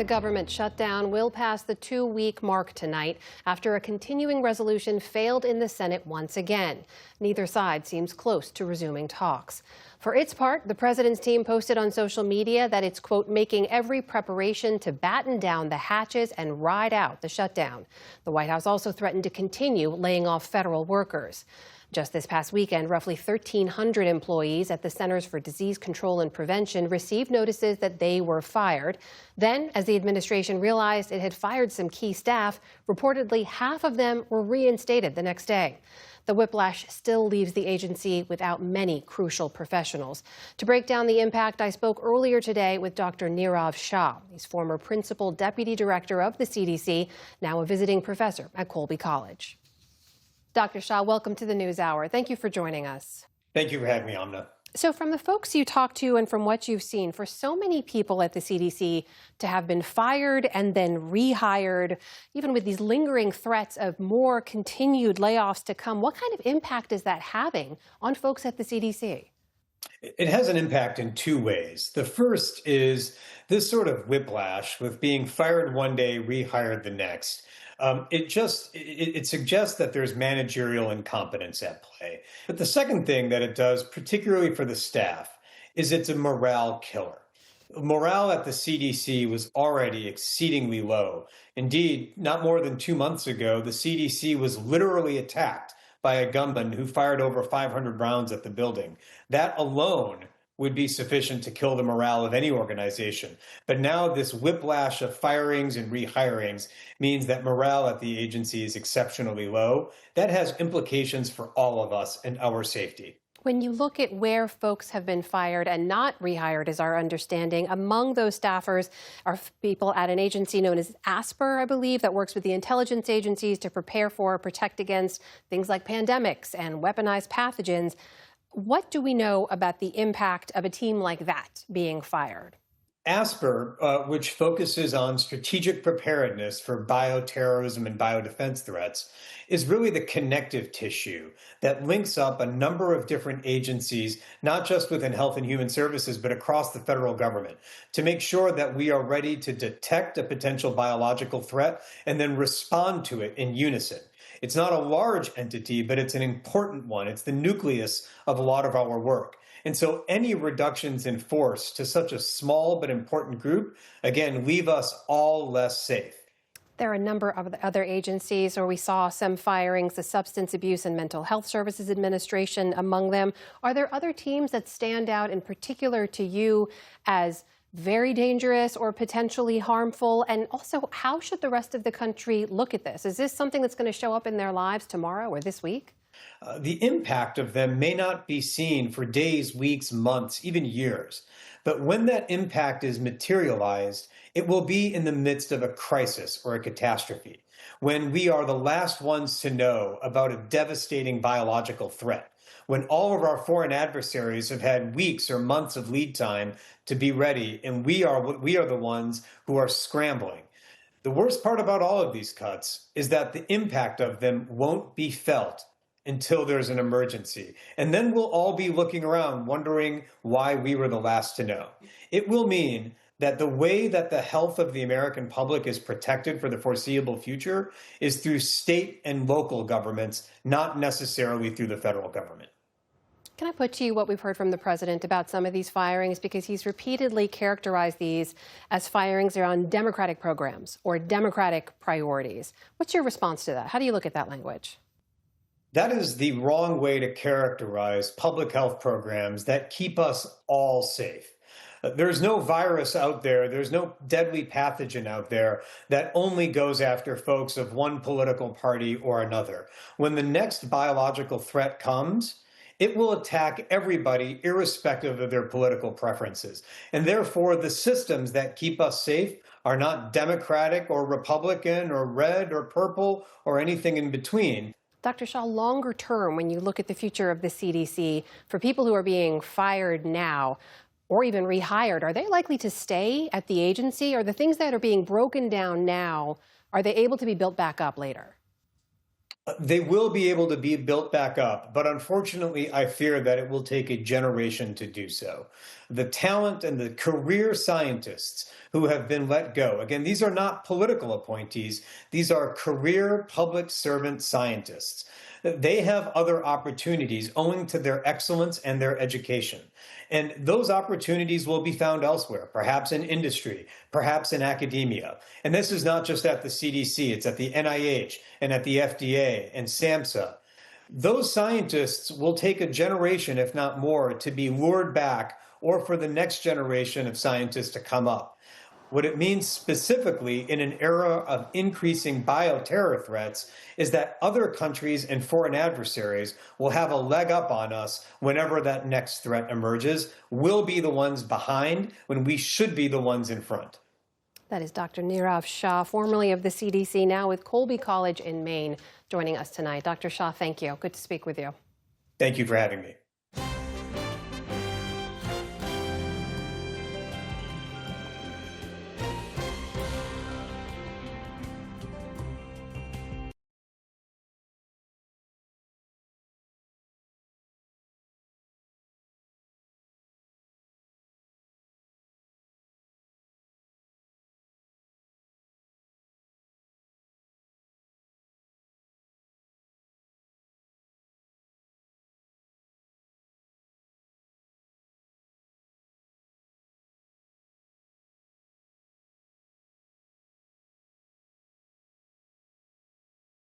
The government shutdown will pass the 2-week mark tonight after a continuing resolution failed in the Senate once again. Neither side seems close to resuming talks. For its part, the president's team posted on social media that it's, quote, making every preparation to batten down the hatches and ride out the shutdown. The White House also threatened to continue laying off federal workers. Just this past weekend, roughly 1,300 employees at the Centers for Disease Control and Prevention received notices that they were fired. Then, as the administration realized it had fired some key staff, reportedly half of them were reinstated the next day. The whiplash still leaves the agency without many crucial professionals. To break down the impact, I spoke earlier today with Dr. Nirav Shah. He's former principal deputy director of the CDC, now a visiting professor at Colby College. Dr. Shah, welcome to the NewsHour. Thank you for joining us. Thank you for having me, Amna. So from the folks you talked to and from what you've seen, for so many people at the CDC to have been fired and then rehired, even with these lingering threats of more continued layoffs to come, what kind of impact is that having on folks at the CDC? It has an impact in two ways. The first is this sort of whiplash with being fired one day, rehired the next. It suggests that there's managerial incompetence at play. But the second thing that it does, particularly for the staff, is it's a morale killer. Morale at the CDC was already exceedingly low. Indeed, not more than 2 months ago, the CDC was literally attacked by a gunman who fired over 500 rounds at the building. That alone would be sufficient to kill the morale of any organization. But now this whiplash of firings and rehirings means that morale at the agency is exceptionally low. That has implications for all of us and our safety. When you look at where folks have been fired and not rehired, is our understanding, among those staffers are people at an agency known as ASPR, I believe, that works with the intelligence agencies to prepare for or protect against things like pandemics and weaponized pathogens. What do we know about the impact of a team like that being fired? ASPR, which focuses on strategic preparedness for bioterrorism and biodefense threats, is really the connective tissue that links up a number of different agencies, not just within Health and Human Services, but across the federal government, to make sure that we are ready to detect a potential biological threat and then respond to it in unison. It's not a large entity, but it's an important one. It's the nucleus of a lot of our work. And so any reductions in force to such a small but important group, again, leave us all less safe. There are a number of other agencies where we saw some firings, the Substance Abuse and Mental Health Services Administration among them. Are there other teams that stand out in particular to you as very dangerous or potentially harmful? And also, how should the rest of the country look at this? Is this something that's going to show up in their lives tomorrow or this week? The impact of them may not be seen for days, weeks, months, even years. But when that impact is materialized, it will be in the midst of a crisis or a catastrophe, when we are the last ones to know about a devastating biological threat, when all of our foreign adversaries have had weeks or months of lead time to be ready, and we are the ones who are scrambling. The worst part about all of these cuts is that the impact of them won't be felt until there's an emergency. And then we'll all be looking around wondering why we were the last to know. It will mean that the way that the health of the American public is protected for the foreseeable future is through state and local governments, not necessarily through the federal government. Can I put to you what we've heard from the president about some of these firings? Because he's repeatedly characterized these as firings around Democratic programs or Democratic priorities. What's your response to that? How do you look at that language? That is the wrong way to characterize public health programs that keep us all safe. There's no virus out there, there's no deadly pathogen out there that only goes after folks of one political party or another. When the next biological threat comes, it will attack everybody irrespective of their political preferences. And therefore, the systems that keep us safe are not Democratic or Republican or red or purple or anything in between. Dr. Shah, longer term, when you look at the future of the CDC, for people who are being fired now or even rehired, are they likely to stay at the agency? Or the things that are being broken down now, are they able to be built back up later? They will be able to be built back up, but unfortunately, I fear that it will take a generation to do so. The talent and the career scientists who have been let go, again, these are not political appointees, these are career public servant scientists. They have other opportunities owing to their excellence and their education. And those opportunities will be found elsewhere, perhaps in industry, perhaps in academia. And this is not just at the CDC, it's at the NIH and at the FDA and SAMHSA. Those scientists will take a generation, if not more, to be lured back or for the next generation of scientists to come up. What it means specifically in an era of increasing bioterror threats is that other countries and foreign adversaries will have a leg up on us whenever that next threat emerges. We'll be the ones behind when we should be the ones in front. That is Dr. Nirav Shah, formerly of the CDC, now with Colby College in Maine, joining us tonight. Dr. Shah, thank you. Good to speak with you. Thank you for having me.